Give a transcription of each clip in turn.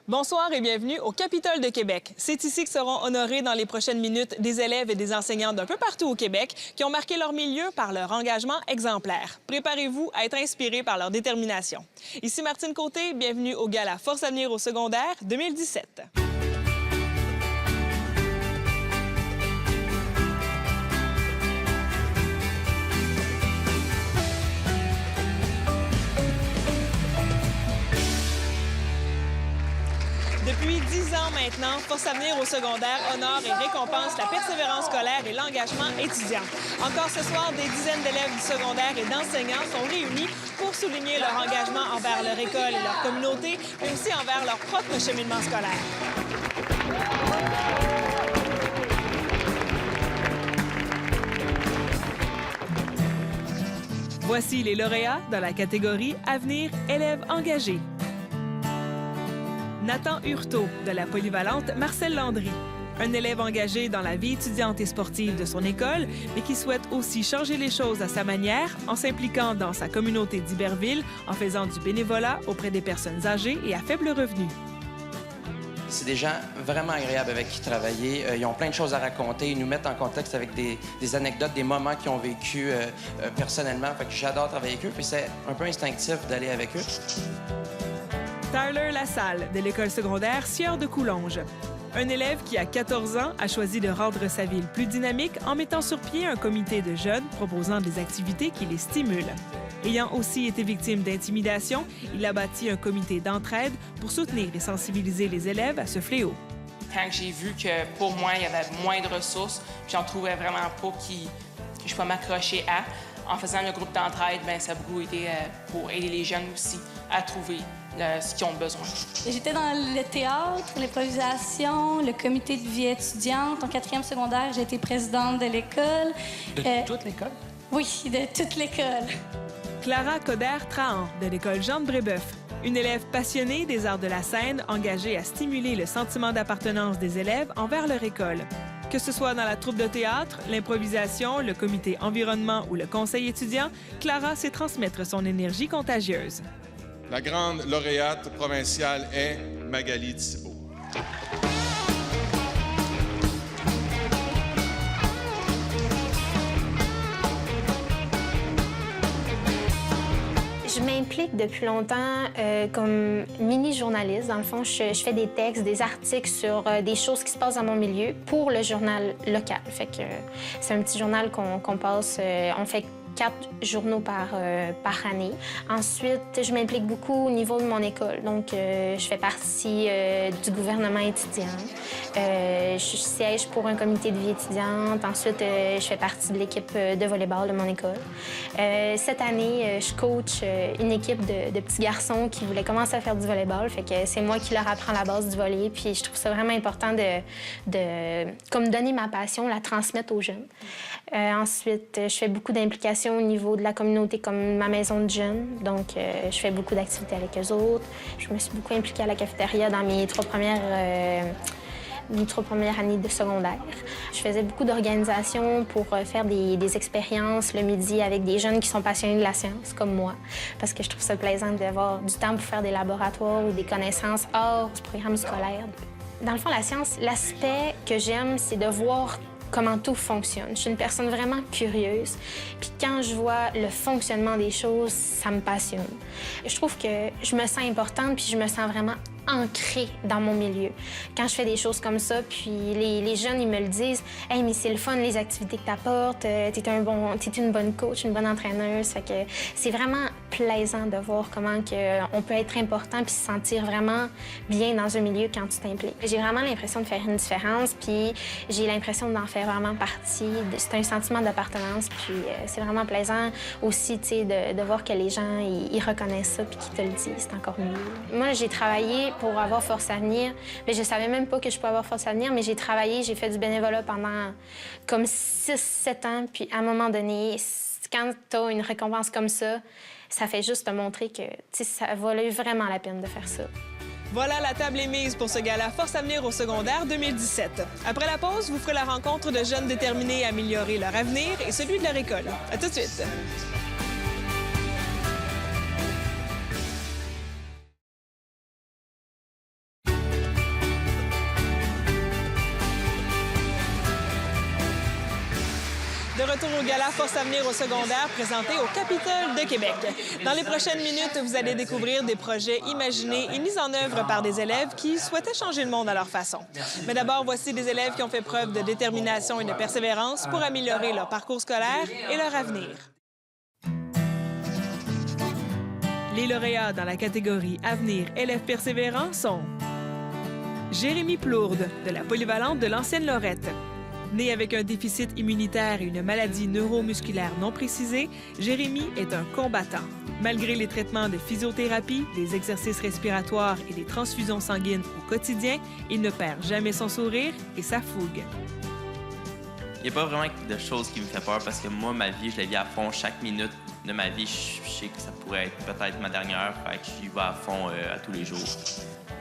Bonsoir et bienvenue au Capitole de Québec. C'est ici que seront honorés dans les prochaines minutes des élèves et des enseignants d'un peu partout au Québec qui ont marqué leur milieu par leur engagement exemplaire. Préparez-vous à être inspirés par leur détermination. Ici Martine Côté, bienvenue au Gala Force Avenir au secondaire 2017. Depuis 10 ans maintenant, Force Avenir au secondaire honore et récompense la persévérance scolaire et l'engagement étudiant. Encore ce soir, des dizaines d'élèves du secondaire et d'enseignants sont réunis pour souligner leur engagement envers leur école et leur communauté, mais aussi envers leur propre cheminement scolaire. Voici les lauréats dans la catégorie Avenir élèves engagés. Nathan Hurtaud, de la polyvalente Marcel Landry. Un élève engagé dans la vie étudiante et sportive de son école, mais qui souhaite aussi changer les choses à sa manière en s'impliquant dans sa communauté d'Iberville, en faisant du bénévolat auprès des personnes âgées et à faible revenu. C'est des gens vraiment agréables avec qui travailler. Ils ont plein de choses à raconter. Ils nous mettent en contexte avec des anecdotes, des moments qu'ils ont vécu personnellement. Fait que j'adore travailler avec eux, puis c'est un peu instinctif d'aller avec eux. Tyler Lassalle, de l'école secondaire Sieur de Coulonges. Un élève qui, à 14 ans, a choisi de rendre sa ville plus dynamique en mettant sur pied un comité de jeunes proposant des activités qui les stimulent. Ayant aussi été victime d'intimidation, il a bâti un comité d'entraide pour soutenir et sensibiliser les élèves à ce fléau. Quand j'ai vu que pour moi, il y avait moins de ressources, j'en trouvais vraiment pas que je peux m'accrocher à. En faisant le groupe d'entraide, ça a beaucoup aidé pour aider les jeunes aussi à trouver ce qu'ils ont besoin. J'étais dans le théâtre, l'improvisation, le comité de vie étudiante. En 4e secondaire, j'ai été présidente de l'école. De toute l'école? Oui, de toute l'école. Clara Coderre-Trahan, de l'école Jean de Brébeuf. Une élève passionnée des arts de la scène, engagée à stimuler le sentiment d'appartenance des élèves envers leur école. Que ce soit dans la troupe de théâtre, l'improvisation, le comité environnement ou le conseil étudiant, Clara sait transmettre son énergie contagieuse. La grande lauréate provinciale est Magali Thibault. Je m'implique depuis longtemps comme mini-journaliste. Dans le fond, je fais des textes, des articles sur des choses qui se passent dans mon milieu pour le journal local. Fait que c'est un petit journal qu'on passe. On fait 4 journaux par année. Ensuite, je m'implique beaucoup au niveau de mon école. Donc, je fais partie du gouvernement étudiant. Je siège pour un comité de vie étudiante. Ensuite, je fais partie de l'équipe de volleyball de mon école. Cette année, je coach une équipe de petits garçons qui voulaient commencer à faire du volleyball. Fait que c'est moi qui leur apprends la base du volley. Puis je trouve ça vraiment important de comme donner ma passion, la transmettre aux jeunes. Ensuite, je fais beaucoup d'implications au niveau de la communauté comme ma maison de jeunes. Donc, je fais beaucoup d'activités avec eux autres. Je me suis beaucoup impliquée à la cafétéria dans mes 3 premières années de secondaire. Je faisais beaucoup d'organisations pour faire des expériences le midi avec des jeunes qui sont passionnés de la science, comme moi, parce que je trouve ça plaisant d'avoir du temps pour faire des laboratoires ou des connaissances hors du programme scolaire. Dans le fond, la science, l'aspect que j'aime, c'est de voir comment tout fonctionne. Je suis une personne vraiment curieuse. Puis quand je vois le fonctionnement des choses, ça me passionne. Je trouve que je me sens importante puis je me sens vraiment ancrée dans mon milieu. Quand je fais des choses comme ça, puis les jeunes, ils me le disent, « Hey, mais c'est le fun, les activités que tu apportes, t'es une bonne coach, une bonne entraîneuse. » Fait que c'est vraiment plaisant de voir comment on peut être important puis se sentir vraiment bien dans un milieu quand tu t'impliques. J'ai vraiment l'impression de faire une différence, puis j'ai l'impression d'en faire vraiment partie. C'est un sentiment d'appartenance, puis c'est vraiment plaisant aussi, tu sais, de voir que les gens, ils reconnaissent ça puis qu'ils te le disent. C'est encore mieux. Moi, j'ai travaillé pour avoir Force Avenir. Mais je savais même pas que je pouvais avoir Force Avenir, mais j'ai travaillé, j'ai fait du bénévolat pendant comme 6-7 ans. Puis à un moment donné, quand tu as une récompense comme ça fait juste te montrer que ça valait vraiment la peine de faire ça. Voilà, la table est mise pour ce gala Force Avenir au secondaire 2017. Après la pause, vous ferez la rencontre de jeunes déterminés à améliorer leur avenir et celui de leur école. À tout de suite. retour au gala Force Avenir au secondaire présenté au Capitole de Québec. Dans les prochaines minutes, vous allez découvrir des projets imaginés et mis en œuvre par des élèves qui souhaitaient changer le monde à leur façon. Mais d'abord, voici des élèves qui ont fait preuve de détermination et de persévérance pour améliorer leur parcours scolaire et leur avenir. Les lauréats dans la catégorie Avenir élèves persévérants sont Jérémy Plourde, de la polyvalente de l'Ancienne Lorette. Né avec un déficit immunitaire et une maladie neuromusculaire non précisée, Jérémy est un combattant. Malgré les traitements de physiothérapie, des exercices respiratoires et des transfusions sanguines au quotidien, il ne perd jamais son sourire et sa fougue. Il n'y a pas vraiment de choses qui me fait peur parce que moi, ma vie, je la vis à fond. Chaque minute de ma vie, je sais que ça pourrait être peut-être ma dernière, fait que j'y vais à fond à tous les jours.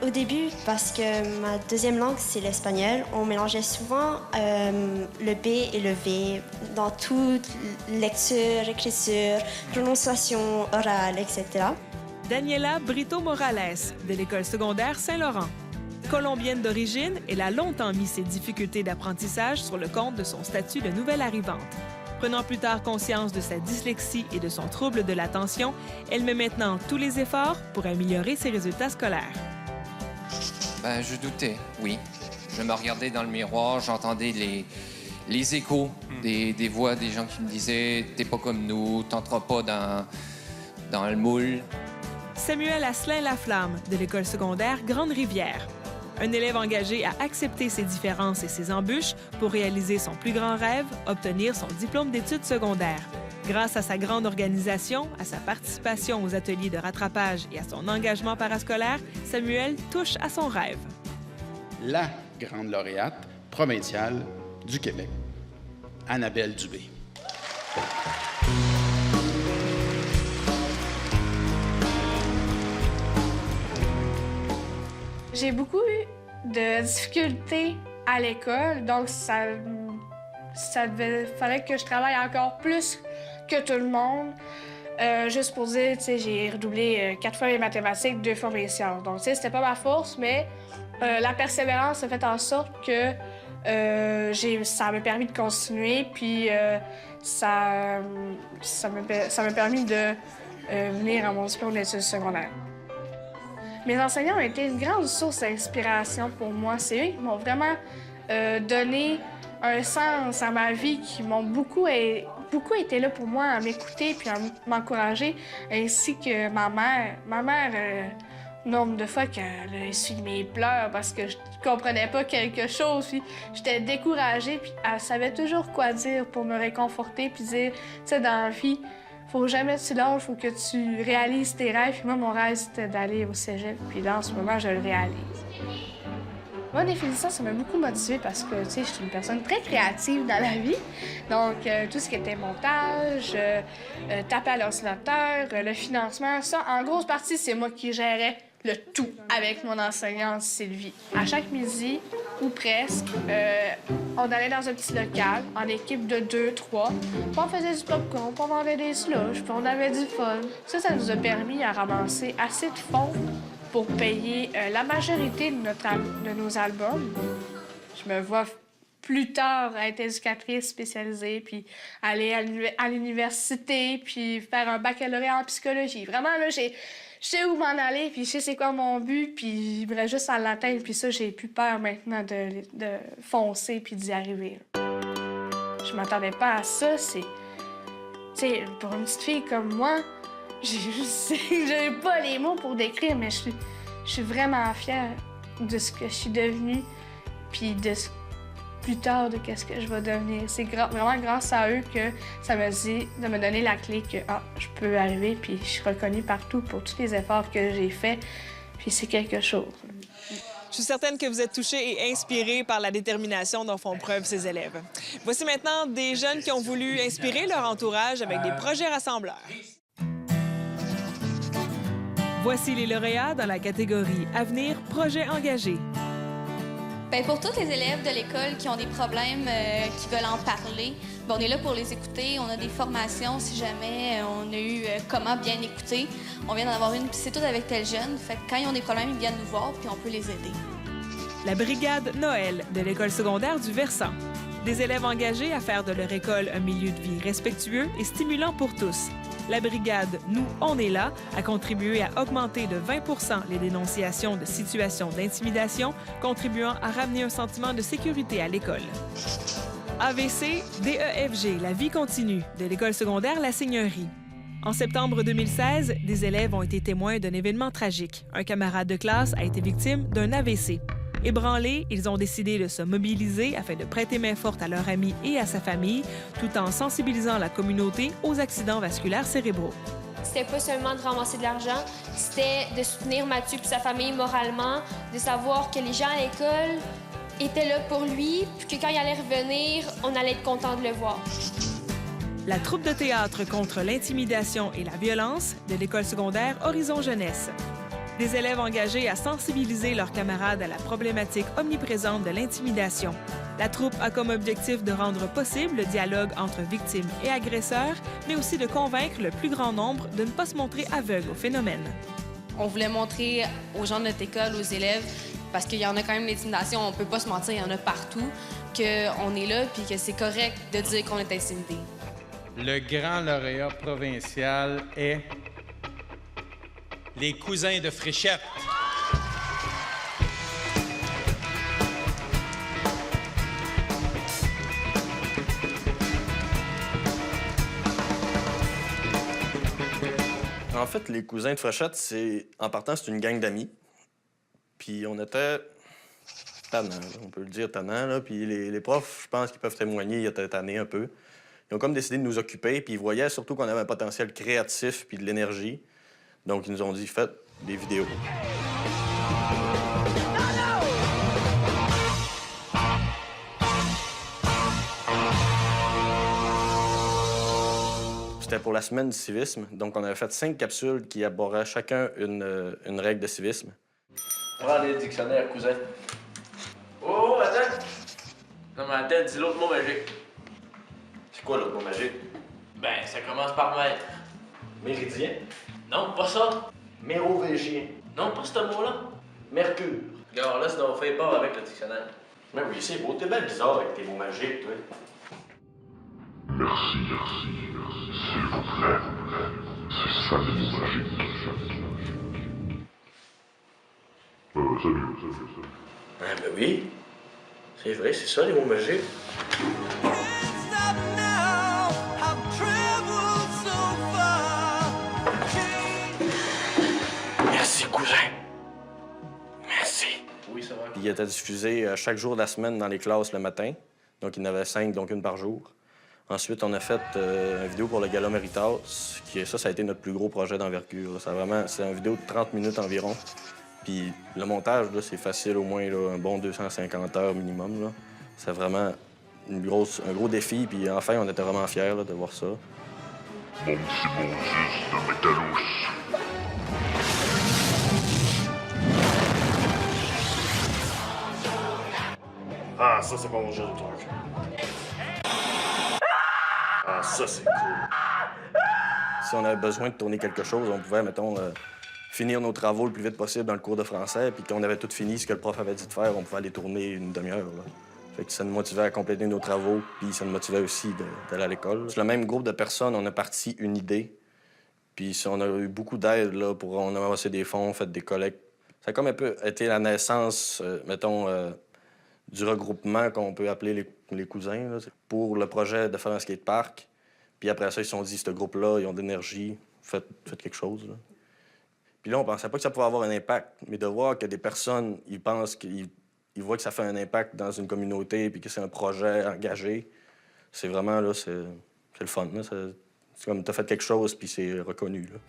Au début, parce que ma deuxième langue, c'est l'espagnol, on mélangeait souvent le B et le V dans toute lecture, écriture, prononciation orale, etc. Daniela Brito Morales, de l'école secondaire Saint-Laurent. Colombienne d'origine, elle a longtemps mis ses difficultés d'apprentissage sur le compte de son statut de nouvelle arrivante. Prenant plus tard conscience de sa dyslexie et de son trouble de l'attention, elle met maintenant tous les efforts pour améliorer ses résultats scolaires. Je doutais, oui. Je me regardais dans le miroir, j'entendais les échos des voix des gens qui me disaient « T'es pas comme nous, t'entreras pas dans le moule ». Samuel Asselin-Laflamme, de l'école secondaire Grande-Rivière. Un élève engagé à accepter ses différences et ses embûches pour réaliser son plus grand rêve, obtenir son diplôme d'études secondaires. Grâce à sa grande organisation, à sa participation aux ateliers de rattrapage et à son engagement parascolaire, Samuel touche à son rêve. La grande lauréate provinciale du Québec, Annabelle Dubé. J'ai beaucoup eu de difficultés à l'école, donc fallait que je travaille encore plus que tout le monde. Juste pour dire, j'ai redoublé 4 fois mes mathématiques, 2 fois mes sciences. Donc, c'était pas ma force, mais la persévérance a fait en sorte que ça m'a permis de continuer, puis ça m'a permis de venir à mon diplôme d'études secondaires. Mes enseignants ont été une grande source d'inspiration pour moi. C'est eux qui m'ont vraiment donné un sens à ma vie, qui m'ont beaucoup été là pour moi, à m'écouter puis à m'encourager, ainsi que ma mère. Ma mère, nombre de fois qu'elle a essuyé mes pleurs parce que je comprenais pas quelque chose, puis j'étais découragée, puis elle savait toujours quoi dire pour me réconforter, puis dire, tu sais, dans la vie, faut jamais que tu lâches, faut que tu réalises tes rêves. Puis moi, mon rêve, c'était d'aller au cégep, puis là, en ce moment, je le réalise. Moi, définition, ça m'a beaucoup motivée parce que, tu sais, je suis une personne très créative dans la vie. Donc, tout ce qui était montage, taper à l'ordinateur, le financement, ça, en grosse partie, c'est moi qui gérais le tout avec mon enseignante Sylvie. À chaque midi, ou presque, on allait dans un petit local, en équipe de 2, 3, puis on faisait du popcorn, puis on vendait des slushs, puis on avait du fun. Ça nous a permis à ramasser assez de fonds pour payer la majorité de nos albums. Je me vois plus tard être éducatrice spécialisée, puis aller à l'université, puis faire un baccalauréat en psychologie. Vraiment, là, je sais où m'en aller, puis je sais c'est quoi mon but, puis je voudrais juste à l'atteindre, puis ça, j'ai plus peur maintenant de foncer puis d'y arriver. Je m'attendais pas à ça, c'est... Tu sais, pour une petite fille comme moi, j'ai pas les mots pour décrire, mais je suis vraiment fière de ce que je suis devenue, puis plus tard de qu'est-ce que je vais devenir. C'est vraiment grâce à eux que ça me dit de me donner la clé que je peux arriver, puis je suis reconnue partout pour tous les efforts que j'ai faits, puis c'est quelque chose. Je suis certaine que vous êtes touchés et inspirés par la détermination dont font preuve ces élèves. Voici maintenant des jeunes qui ont voulu inspirer leur entourage avec des projets rassembleurs. Voici les lauréats dans la catégorie Avenir Projet engagé. Bien, pour tous les élèves de l'école qui ont des problèmes, qui veulent en parler, bien, on est là pour les écouter. On a des formations si jamais on a eu comment bien écouter. On vient d'en avoir une, puis c'est tout avec tel jeune. Fait que quand ils ont des problèmes, ils viennent nous voir, puis on peut les aider. La brigade Noël de l'école secondaire du Versant. Des élèves engagés à faire de leur école un milieu de vie respectueux et stimulant pour tous. La brigade Nous, on est là a contribué à augmenter de 20 % les dénonciations de situations d'intimidation, contribuant à ramener un sentiment de sécurité à l'école. AVC, DEFG, la vie continue de l'école secondaire La Seigneurie. En septembre 2016, des élèves ont été témoins d'un événement tragique. Un camarade de classe a été victime d'un AVC. Ébranlés, ils ont décidé de se mobiliser afin de prêter main forte à leur ami et à sa famille, tout en sensibilisant la communauté aux accidents vasculaires cérébraux. C'était pas seulement de ramasser de l'argent, c'était de soutenir Mathieu et sa famille moralement, de savoir que les gens à l'école étaient là pour lui, puis que quand il allait revenir, on allait être content de le voir. La troupe de théâtre contre l'intimidation et la violence de l'école secondaire Horizon Jeunesse. Des élèves engagés à sensibiliser leurs camarades à la problématique omniprésente de l'intimidation. La troupe a comme objectif de rendre possible le dialogue entre victimes et agresseurs, mais aussi de convaincre le plus grand nombre de ne pas se montrer aveugle au phénomène. On voulait montrer aux gens de notre école, aux élèves, parce qu'il y en a quand même l'intimidation, on peut pas se mentir, il y en a partout, qu'on est là puis que c'est correct de dire qu'on est intimidé. Le grand lauréat provincial est les cousins de Fréchette. En fait, les cousins de Fréchette, en partant, c'est une gang d'amis. Puis on était tannants, on peut le dire tannants. Là. Puis les profs, je pense qu'ils peuvent témoigner, ils étaient tannés un peu. Ils ont comme décidé de nous occuper, puis ils voyaient surtout qu'on avait un potentiel créatif puis de l'énergie. Donc, ils nous ont dit, faites des vidéos. C'était pour la semaine du civisme. Donc, on avait fait 5 capsules qui abordaient chacun une règle de civisme. Prends les dictionnaires, cousin. Oh, attends! Non, mais attends, dis l'autre mot magique. C'est quoi l'autre mot magique? Ben, ça commence par mètre. Méridien? Non, pas ça. Mérovégien? Non, pas ce mot-là. Mercure? Regarde, là, c'est donc fait part avec le dictionnaire. Mais oui, c'est beau. T'es bien bizarre avec tes mots magiques, toi. Merci. S'il vous plaît. C'est ça les mots magiques. Salut. Ah, ben oui. C'est vrai, c'est ça les mots magiques. Merci, cousin. Merci. Oui, ça va. Puis il était diffusé chaque jour de la semaine dans les classes le matin. Donc, il y en avait 5, donc une par jour. Ensuite, on a fait une vidéo pour le Gala Méritas, ça a été notre plus gros projet d'envergure. C'est une vidéo de 30 minutes environ. Puis le montage, c'est facile, au moins là, un bon 250 heures minimum. C'est vraiment un gros défi, puis enfin, on était vraiment fiers là, de voir ça. Mon petit Moses de Métalos. Ah, ça, c'est pas mon jeu de truc. Ah, ça, c'est cool. Si on avait besoin de tourner quelque chose, on pouvait, mettons, finir nos travaux le plus vite possible dans le cours de français, puis quand on avait tout fini ce que le prof avait dit de faire, on pouvait aller tourner une demi-heure. Fait que ça nous motivait à compléter nos travaux, puis ça nous motivait aussi d'aller à l'école. C'est le même groupe de personnes, on a parti une idée, puis on a eu beaucoup d'aide, là, on a amassé des fonds, fait des collectes. Ça a comme un peu été la naissance, du regroupement qu'on peut appeler les cousins, là, pour le projet de faire un skatepark. Puis après ça, ils se sont dit, ce groupe-là, ils ont de l'énergie, faites quelque chose. Là. Puis là, on pensait pas que ça pouvait avoir un impact, mais de voir que des personnes, ils pensent qu'ils voient que ça fait un impact dans une communauté puis que c'est un projet engagé, c'est vraiment, là, c'est le fun. Là. C'est comme, t'as fait quelque chose puis c'est reconnu, là.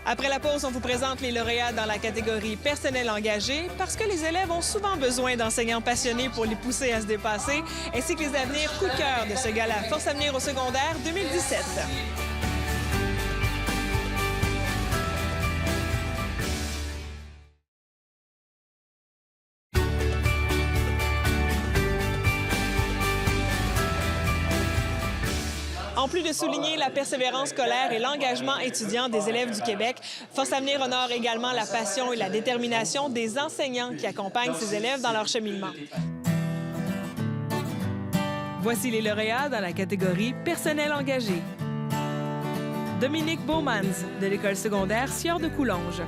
Après la pause, on vous présente les lauréats dans la catégorie personnel engagé parce que les élèves ont souvent besoin d'enseignants passionnés pour les pousser à se dépasser, ainsi que les avenirs coup de cœur de ce gala Force Avenir au secondaire 2017. En plus de souligner la persévérance scolaire et l'engagement étudiant des élèves du Québec, Force Avenir honore également la passion et la détermination des enseignants qui accompagnent ces élèves dans leur cheminement. Voici les lauréats dans la catégorie Personnel engagé. Dominique Baumans, de l'École secondaire Sieur de Coulonges.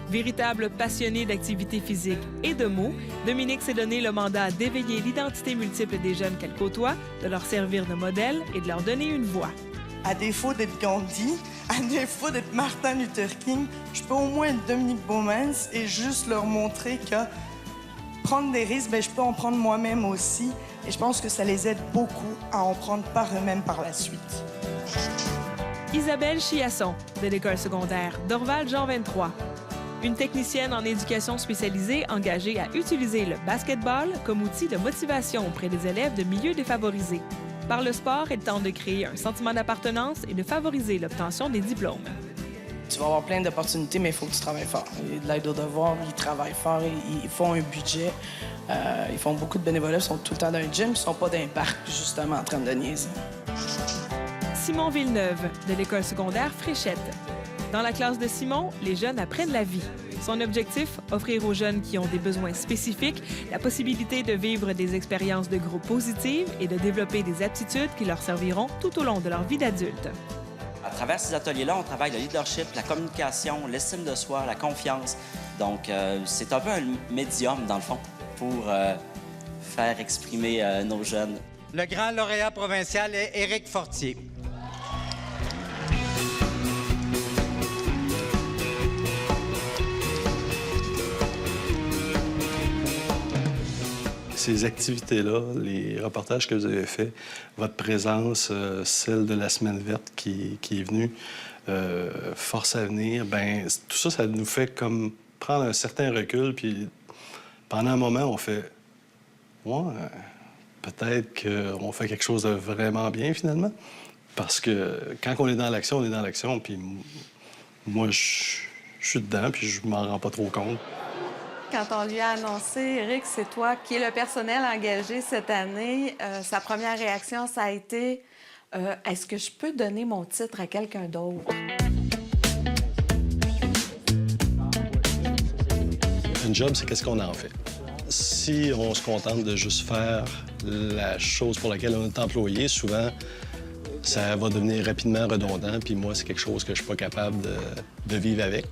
Véritable passionné d'activités physiques et de mots, Dominique s'est donné le mandat d'éveiller l'identité multiple des jeunes qu'elle côtoie, de leur servir de modèle et de leur donner une voix. À défaut d'être Gandhi, à défaut d'être Martin Luther King, je peux au moins être Dominique Baumans et juste leur montrer que prendre des risques, je peux en prendre moi-même aussi. Et je pense que ça les aide beaucoup à en prendre par eux-mêmes par la suite. Isabelle Chiasson, de l'École secondaire Dorval Jean 23. Une technicienne en éducation spécialisée engagée à utiliser le basketball comme outil de motivation auprès des élèves de milieux défavorisés. Par le sport, elle tente de créer un sentiment d'appartenance et de favoriser l'obtention des diplômes. Tu vas avoir plein d'opportunités, mais il faut que tu travailles fort. Il y a de l'aide aux devoirs, ils travaillent fort, ils font un budget. Ils font beaucoup de bénévolat, ils sont tout le temps dans un gym, ils sont pas dans un parc, justement, en train de niaiser. Simon Villeneuve, de l'École secondaire Fréchette. Dans la classe de Simon, les jeunes apprennent la vie. Son objectif, offrir aux jeunes qui ont des besoins spécifiques la possibilité de vivre des expériences de groupe positives et de développer des aptitudes qui leur serviront tout au long de leur vie d'adulte. À travers ces ateliers-là, on travaille le leadership, la communication, l'estime de soi, la confiance. Donc, c'est un peu un médium, dans le fond, pour faire exprimer nos jeunes. Le grand lauréat provincial est Éric Fortier. Ces activités-là, les reportages que vous avez faits, votre présence, celle de la Semaine verte qui est venue, Force à venir, bien, tout ça, ça nous fait comme prendre un certain recul, puis pendant un moment, on fait « Ouais, peut-être qu'on fait quelque chose de vraiment bien, finalement. » Parce que quand on est dans l'action, on est dans l'action, puis moi, je suis dedans, puis je m'en rends pas trop compte. Quand on lui a annoncé, Éric, c'est toi qui es le personnel engagé cette année, sa première réaction, ça a été est-ce que je peux donner mon titre à quelqu'un d'autre? Un job, c'est qu'est-ce qu'on en fait. Si on se contente de juste faire la chose pour laquelle on est employé, souvent, ça va devenir rapidement redondant, puis moi, c'est quelque chose que je suis pas capable de vivre avec.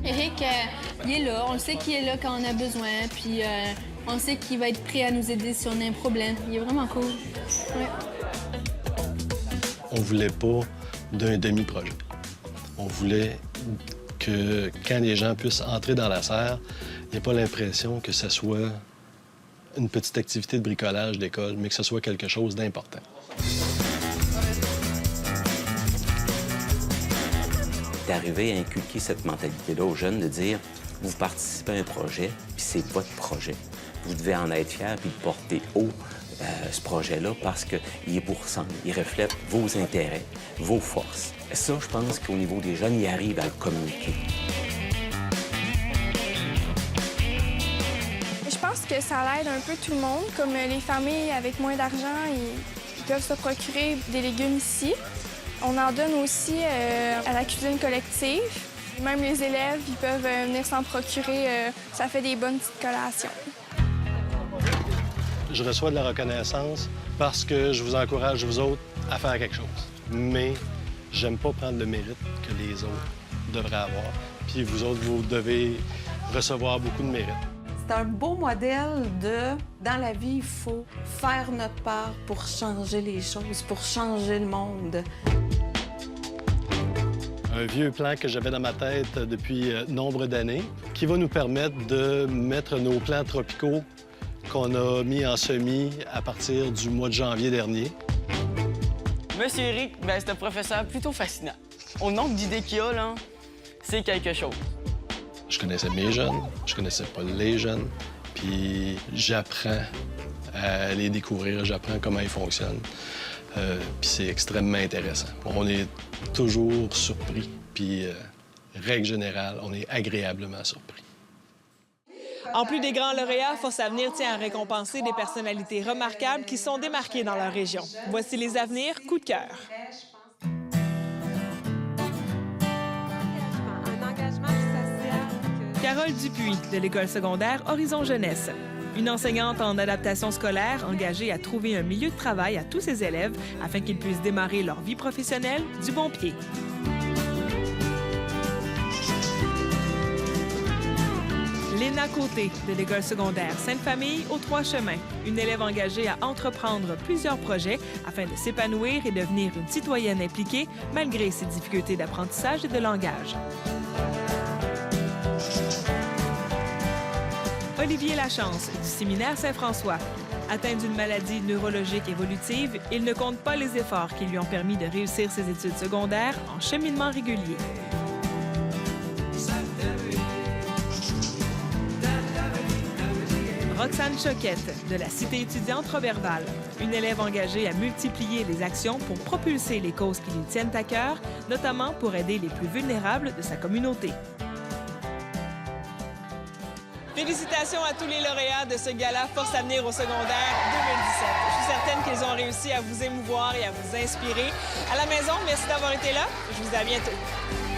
Éric, il est là. On le sait qu'il est là quand on a besoin. Puis on sait qu'il va être prêt à nous aider si on a un problème. Il est vraiment cool. Ouais. On voulait pas d'un demi-projet. On voulait que quand les gens puissent entrer dans la serre, il n'y ait pas l'impression que ce soit une petite activité de bricolage d'école, mais que ce soit quelque chose d'important. D'arriver à inculquer cette mentalité-là aux jeunes, de dire vous participez à un projet, puis c'est votre projet. Vous devez en être fiers puis le porter haut, ce projet-là, parce qu'il vous ressemble, il reflète vos intérêts, vos forces. Et ça, je pense qu'au niveau des jeunes, ils arrivent à le communiquer. Je pense que ça aide un peu tout le monde. Comme les familles avec moins d'argent, ils peuvent se procurer des légumes ici. On en donne aussi à la cuisine collective. Même les élèves, ils peuvent venir s'en procurer. Ça fait des bonnes petites collations. Je reçois de la reconnaissance parce que je vous encourage, vous autres, à faire quelque chose. Mais j'aime pas prendre le mérite que les autres devraient avoir. Puis vous autres, vous devez recevoir beaucoup de mérite. C'est un beau modèle de dans la vie, il faut faire notre part pour changer les choses, pour changer le monde. Un vieux plan que j'avais dans ma tête depuis nombre d'années qui va nous permettre de mettre nos plans tropicaux qu'on a mis en semis à partir du mois de janvier dernier. Monsieur Éric, c'est un professeur plutôt fascinant. Au nombre d'idées qu'il a, là, c'est quelque chose. Je connaissais mes jeunes, je connaissais pas les jeunes, puis j'apprends à les découvrir, j'apprends comment ils fonctionnent. Puis c'est extrêmement intéressant. On est toujours surpris, puis règle générale, on est agréablement surpris. En plus des grands lauréats, Force à venir tient à récompenser des personnalités remarquables qui sont démarquées dans leur région. Voici les avenirs coup de cœur. Carole Dupuis, de l'École secondaire Horizon Jeunesse. Une enseignante en adaptation scolaire engagée à trouver un milieu de travail à tous ses élèves afin qu'ils puissent démarrer leur vie professionnelle du bon pied. Léna Côté, de l'École secondaire Sainte-Famille aux Trois-Chemins, une élève engagée à entreprendre plusieurs projets afin de s'épanouir et devenir une citoyenne impliquée malgré ses difficultés d'apprentissage et de langage. Olivier Lachance, du séminaire Saint-François. Atteint d'une maladie neurologique évolutive, il ne compte pas les efforts qui lui ont permis de réussir ses études secondaires en cheminement régulier. Roxane Choquette, de la Cité étudiante Roberval, une élève engagée à multiplier les actions pour propulser les causes qui lui tiennent à cœur, notamment pour aider les plus vulnérables de sa communauté. Félicitations à tous les lauréats de ce gala Force Avenir au secondaire 2017. Je suis certaine qu'ils ont réussi à vous émouvoir et à vous inspirer. À la maison, merci d'avoir été là. Je vous dis à bientôt.